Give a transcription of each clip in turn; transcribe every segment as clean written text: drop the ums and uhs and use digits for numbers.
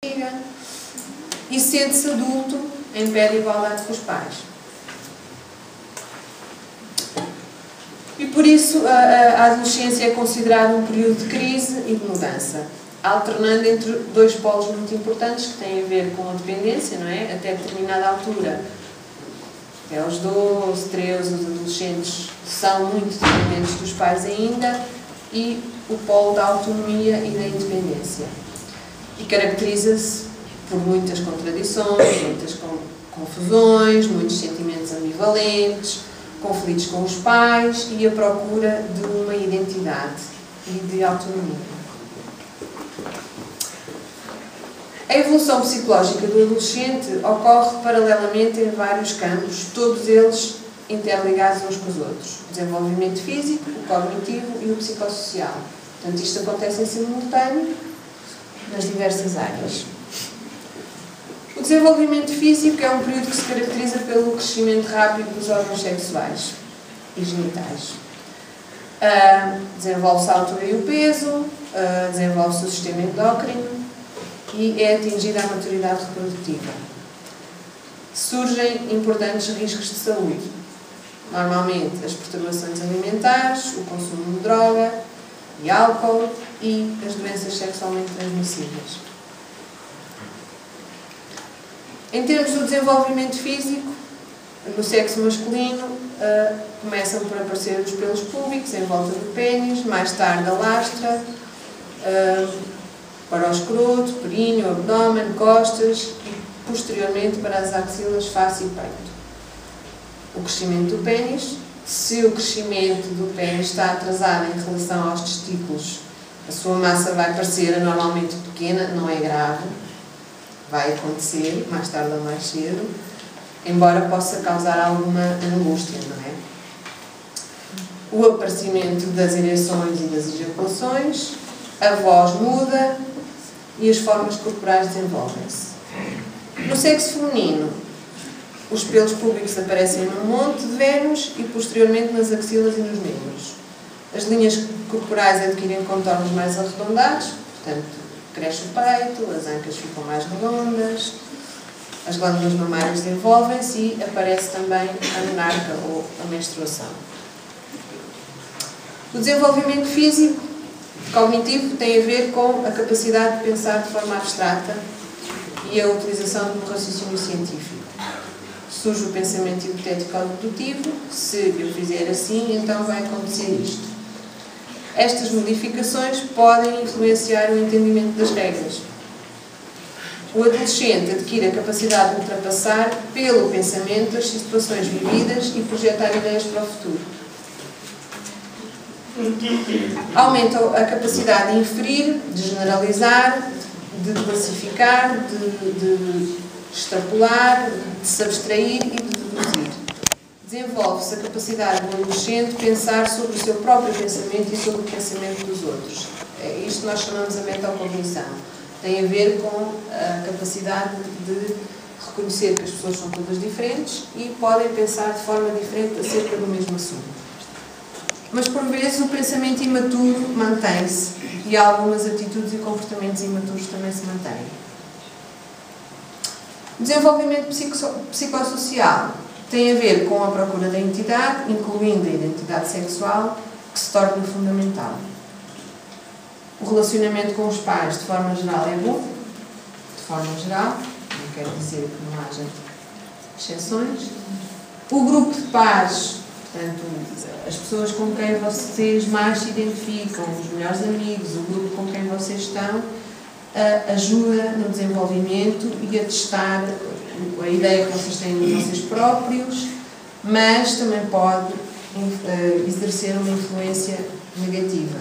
e sente-se adulto em pé de igualdade com os pais. E por isso a adolescência é considerada um período de crise e de mudança, alternando entre dois polos muito importantes que têm a ver com a dependência, não é? Até determinada altura, até aos 12, 13, os adolescentes são muito dependentes dos pais ainda, e o polo da autonomia e da independência. E caracteriza-se por muitas contradições, muitas confusões, muitos sentimentos ambivalentes, conflitos com os pais e a procura de uma identidade e de autonomia. A evolução psicológica do adolescente ocorre paralelamente em vários campos, todos eles interligados uns com os outros. O desenvolvimento físico, o cognitivo e o psicossocial. Portanto, isto acontece em simultâneo nas diversas áreas. O desenvolvimento físico é um período que se caracteriza pelo crescimento rápido dos órgãos sexuais e genitais. Desenvolve-se a altura e o peso, desenvolve-se o sistema endócrino e é atingida a maturidade reprodutiva. Surgem importantes riscos de saúde. Normalmente as perturbações alimentares, o consumo de droga e álcool e as doenças sexualmente transmissíveis. Em termos do desenvolvimento físico, no sexo masculino, começam por aparecer os pelos púbicos em volta do pênis, mais tarde a lastra, para o escroto, períneo, abdômen, costas e posteriormente para as axilas, face e peito. O crescimento do pênis, se o crescimento do pênis está atrasado em relação aos testículos, a sua massa vai parecer anormalmente pequena, não é grave, vai acontecer mais tarde ou mais cedo, embora possa causar alguma angústia, não é? O aparecimento das ereções e das ejaculações, a voz muda e as formas corporais desenvolvem-se. No sexo feminino, os pelos púbicos aparecem no monte de Vênus e posteriormente nas axilas e nos membros. As linhas corporais adquirem contornos mais arredondados, portanto, cresce o peito, as ancas ficam mais redondas, as glândulas mamárias desenvolvem-se e aparece também a menarca ou a menstruação. O desenvolvimento físico cognitivo tem a ver com a capacidade de pensar de forma abstrata e a utilização do raciocínio científico. Surge o pensamento hipotético ou dedutivo, se eu fizer assim, então vai acontecer isto. Estas modificações podem influenciar o entendimento das regras. O adolescente adquire a capacidade de ultrapassar, pelo pensamento, as situações vividas e projetar ideias para o futuro. Aumenta a capacidade de inferir, de generalizar, de classificar, de extrapolar, de se abstrair e de deduzir. Desenvolve-se a capacidade do adolescente de pensar sobre o seu próprio pensamento e sobre o pensamento dos outros. Isto nós chamamos a metacognição. Tem a ver com a capacidade de reconhecer que as pessoas são todas diferentes e podem pensar de forma diferente acerca do mesmo assunto. Mas, por vezes, o pensamento imaturo mantém-se e algumas atitudes e comportamentos imaturos também se mantêm. O desenvolvimento psicossocial tem a ver com a procura da identidade, incluindo a identidade sexual, que se torna fundamental. O relacionamento com os pais, de forma geral, é bom, de forma geral, não quer dizer que não haja exceções. O grupo de pares, portanto, as pessoas com quem vocês mais se identificam, os melhores amigos, o grupo com quem vocês estão, ajuda no desenvolvimento e a testar a ideia que vocês têm de vocês próprios, mas também pode exercer uma influência negativa,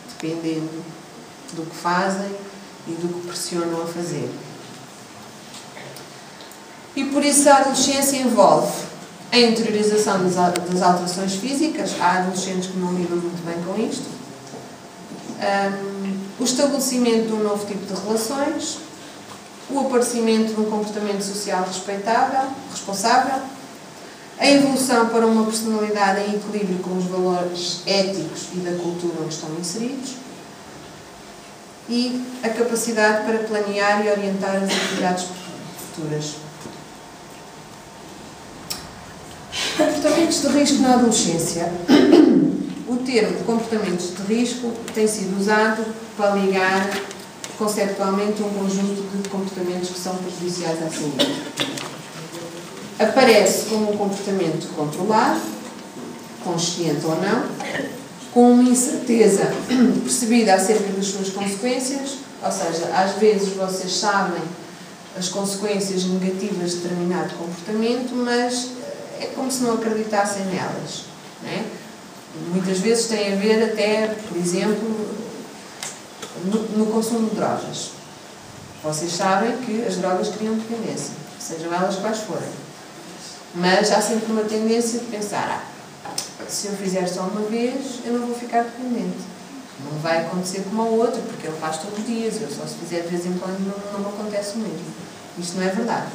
dependendo do que fazem e do que pressionam a fazer. E por isso a adolescência envolve a interiorização das alterações físicas. Há adolescentes que não lidam muito bem com isto. O estabelecimento de um novo tipo de relações, o aparecimento de um comportamento social responsável, a evolução para uma personalidade em equilíbrio com os valores éticos e da cultura onde estão inseridos, e a capacidade para planear e orientar as atividades futuras. Comportamentos de risco na adolescência. O termo comportamentos de risco tem sido usado para ligar conceptualmente um conjunto de comportamentos que são prejudiciais à saúde. Aparece como um comportamento controlado, consciente ou não, com uma incerteza percebida acerca das suas consequências, ou seja, às vezes vocês sabem as consequências negativas de determinado comportamento, mas é como se não acreditassem nelas, não é? Muitas vezes tem a ver até, por exemplo, no consumo de drogas. Vocês sabem que as drogas criam dependência, sejam elas quais forem. Mas há sempre uma tendência de pensar, se eu fizer só uma vez, eu não vou ficar dependente. Não vai acontecer como ao outro, porque ele faz todos os dias, eu só se fizer de vez em quando não me acontece o mesmo. Isto não é verdade.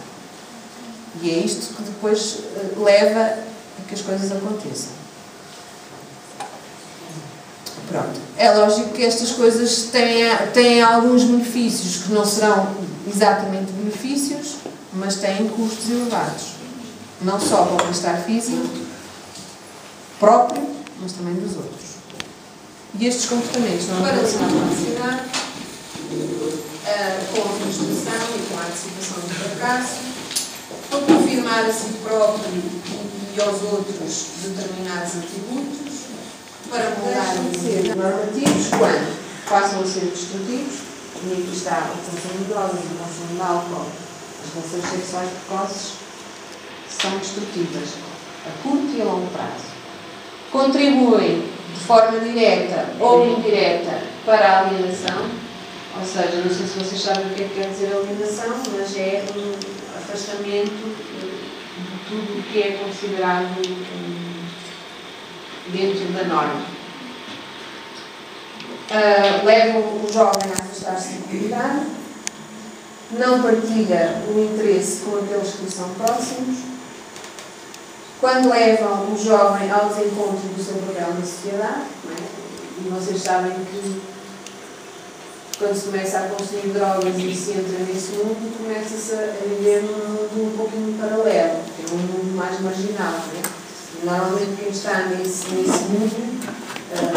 E é isto que depois leva a que as coisas aconteçam. Pronto. É lógico que estas coisas têm alguns benefícios que não serão exatamente benefícios, mas têm custos elevados. Não só para o bem-estar físico próprio, mas também dos outros. E estes comportamentos não para se relacionar com a frustração e com a antecipação do fracasso, para confirmar a si próprio e aos outros determinados atributos, para mudar a ser normativos quando passam a ser destrutivos, e aqui está o consumo de drogas, o consumo de álcool, as relações sexuais precoces são destrutivas a curto e a longo prazo. Contribuem de forma direta ou indireta para a alienação, ou seja, não sei se vocês sabem o que é que quer dizer alienação, mas é um afastamento de tudo o que é considerado dentro da norma. Levam o jovem a afastar-se da comunidade, não partilha o interesse com aqueles que lhe são próximos. Quando levam o jovem ao desencontro do seu papel na sociedade, não é? E vocês sabem que quando se começa a consumir drogas e se entra nesse mundo, começa-se a viver num mundo um pouquinho paralelo, que é um mundo mais marginal, não é? Normalmente quem está nesse mundo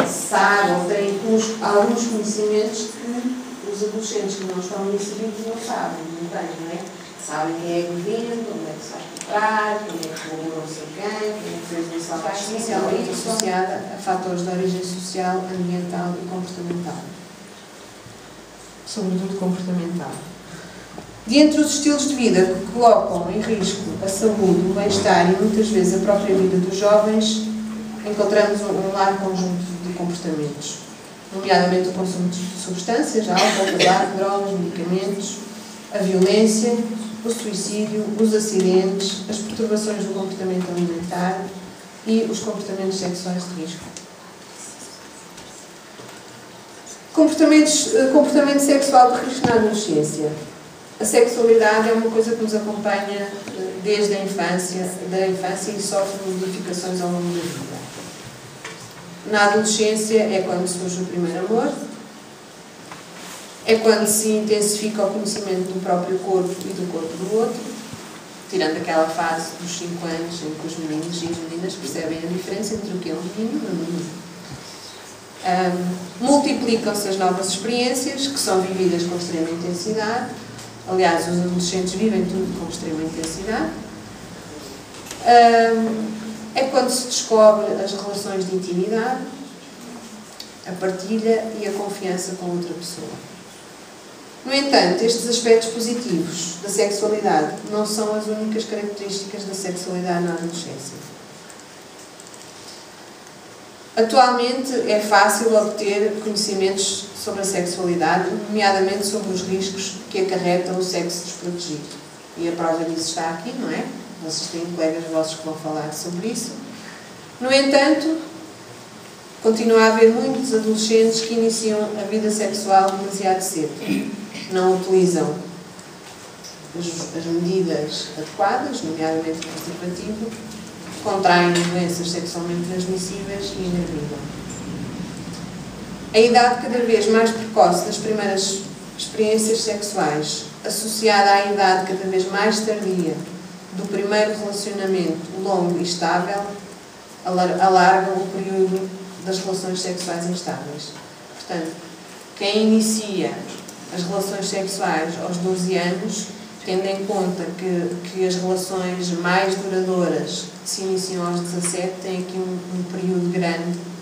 sabe ou tem alguns conhecimentos que os adolescentes que não estão inseridos não sabem, não têm, não é? Sabem quem é que vende, onde é que se vai comprar, quem é que roubou não sei quem é que fez uma salvação, especialmente associada a fatores de origem social, ambiental e comportamental. Sobretudo comportamental. De entre os estilos de vida que colocam em risco a saúde, o bem-estar e muitas vezes a própria vida dos jovens, encontramos um largo conjunto de comportamentos, nomeadamente o consumo de substâncias, álcool, tabaco, drogas, medicamentos, a violência, o suicídio, os acidentes, as perturbações do comportamento alimentar e os comportamentos sexuais de risco. Comportamento sexual de risco na adolescência. A sexualidade é uma coisa que nos acompanha desde a infância, e sofre modificações ao longo da vida. Na adolescência é quando surge o primeiro amor, é quando se intensifica o conhecimento do próprio corpo e do corpo do outro, tirando aquela fase dos 5 anos em que os meninos e as meninas percebem a diferença entre o que é um menino e uma menina. Multiplicam-se as novas experiências, que são vividas com extrema intensidade. Aliás, os adolescentes vivem tudo com extrema intensidade. É quando se descobre as relações de intimidade, a partilha e a confiança com outra pessoa. No entanto, estes aspectos positivos da sexualidade não são as únicas características da sexualidade na adolescência. Atualmente é fácil obter conhecimentos sobre a sexualidade, nomeadamente sobre os riscos que acarreta o sexo desprotegido. E a prova disso está aqui, não é? Vocês têm colegas vossos que vão falar sobre isso. No entanto, continua a haver muitos adolescentes que iniciam a vida sexual demasiado cedo. Não utilizam as medidas adequadas, nomeadamente o preservativo, contraem doenças sexualmente transmissíveis e engravidam. A idade cada vez mais precoce das primeiras experiências sexuais, associada à idade cada vez mais tardia do primeiro relacionamento longo e estável, alarga o período das relações sexuais instáveis. Portanto, quem inicia as relações sexuais aos 12 anos, tendo em conta que as relações mais duradouras que se iniciam aos 17 têm aqui um período grande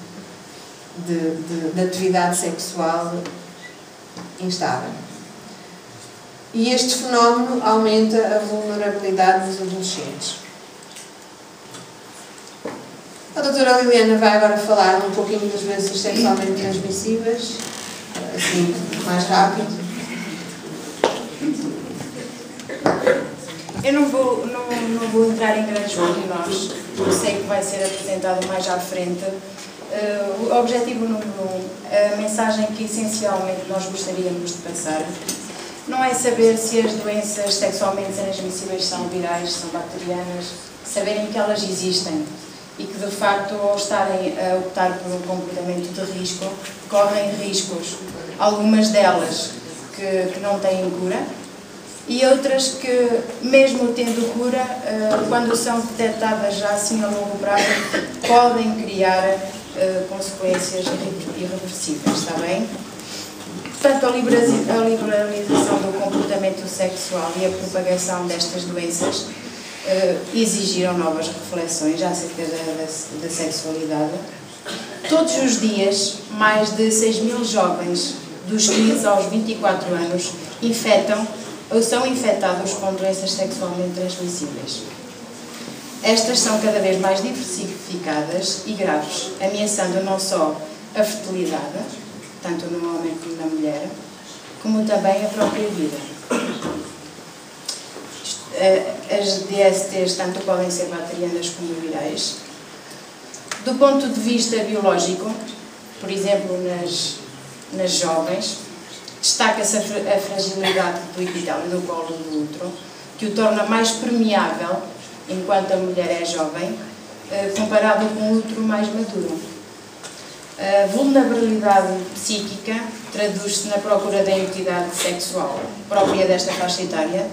de atividade sexual instável. E este fenómeno aumenta a vulnerabilidade dos adolescentes. A doutora Liliana vai agora falar um pouquinho das doenças sexualmente transmissíveis, assim, mais rápido. Eu não vou entrar em grandes pormenores, porque sei que vai ser apresentado mais à frente. O objetivo número 1, a mensagem que essencialmente nós gostaríamos de passar, não é saber se as doenças sexualmente transmissíveis são virais, são bacterianas, saberem que elas existem e que, de facto, ao estarem a optar por um comportamento de risco, correm riscos. Algumas delas que não têm cura e outras que, mesmo tendo cura, quando são detectadas já assim a longo prazo, podem criar consequências irreversíveis, está bem? Portanto, a liberalização do comportamento sexual e a propagação destas doenças exigiram novas reflexões acerca da sexualidade. Todos os dias, mais de 6.000 jovens dos 15 aos 24 anos infectam ou são infectados com doenças sexualmente transmissíveis. Estas são cada vez mais diversificadas e graves, ameaçando não só a fertilidade, tanto no homem como na mulher, como também a própria vida. As DSTs tanto podem ser bacterianas como virais. Do ponto de vista biológico, por exemplo, nas jovens, destaca-se a fragilidade do epitélio do colo do útero, que o torna mais permeável enquanto a mulher é jovem, comparado com o útero mais maduro. A vulnerabilidade psíquica traduz-se na procura da identidade sexual própria desta faixa etária,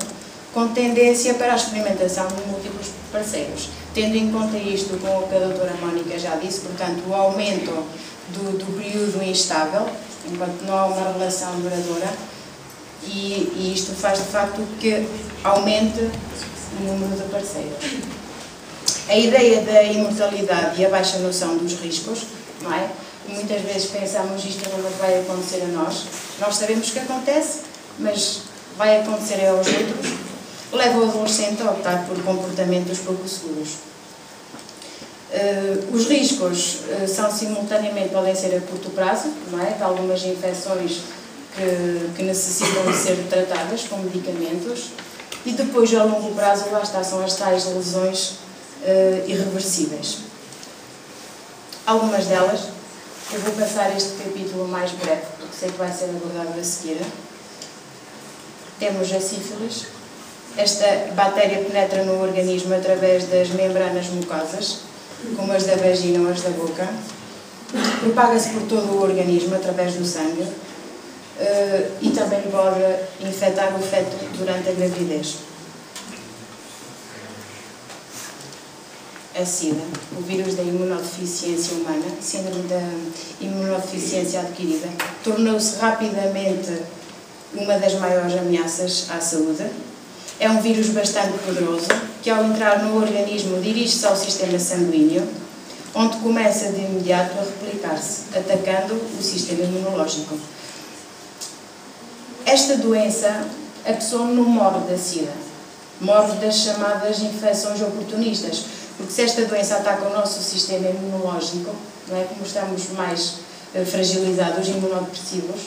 com tendência para a experimentação de múltiplos parceiros. Tendo em conta isto, com o que a doutora Mónica já disse, portanto, o aumento do período instável, enquanto não há uma relação duradoura, e isto faz de facto que aumente o número de parceiros. A ideia da imortalidade e a baixa noção dos riscos, não é? Muitas vezes pensamos isto não vai acontecer a nós. Nós sabemos que acontece, mas vai acontecer aos outros. Leva o adolescente a optar por comportamentos pouco seguros. Os riscos são simultaneamente, podem ser a curto prazo, não é? De algumas infecções que necessitam de ser tratadas com medicamentos, e depois a longo prazo, lá está, são as tais lesões irreversíveis. Algumas delas, eu vou passar este capítulo mais breve, porque sei que vai ser abordado a seguir. Temos a sífilis. Esta bactéria penetra no organismo através das membranas mucosas, como as da vagina ou as da boca. Propaga-se por todo o organismo através do sangue e também pode infectar o feto durante a gravidez. A SIDA, o vírus da imunodeficiência humana, síndrome da imunodeficiência adquirida, tornou-se rapidamente uma das maiores ameaças à saúde. É um vírus bastante poderoso, que ao entrar no organismo dirige-se ao sistema sanguíneo, onde começa de imediato a replicar-se, atacando o sistema imunológico. Esta doença, a pessoa não morre da SIDA, morre das chamadas infecções oportunistas, porque se esta doença ataca o nosso sistema imunológico, não é? Como estamos mais fragilizados, imunodepressivos,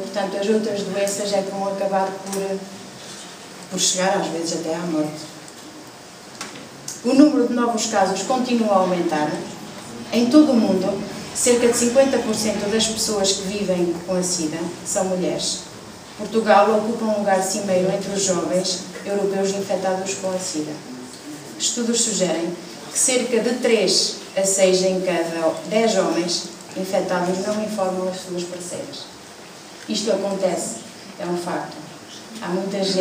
portanto as outras doenças é que vão acabar por chegar às vezes até à morte. O número de novos casos continua a aumentar. Em todo o mundo, cerca de 50% das pessoas que vivem com a SIDA são mulheres. Portugal ocupa um lugar cimeiro entre os jovens europeus infectados com a SIDA. Estudos sugerem que cerca de 3 a 6 em cada 10 homens infectados não informam as suas parceiras. Isto acontece, é um facto. Há muita gente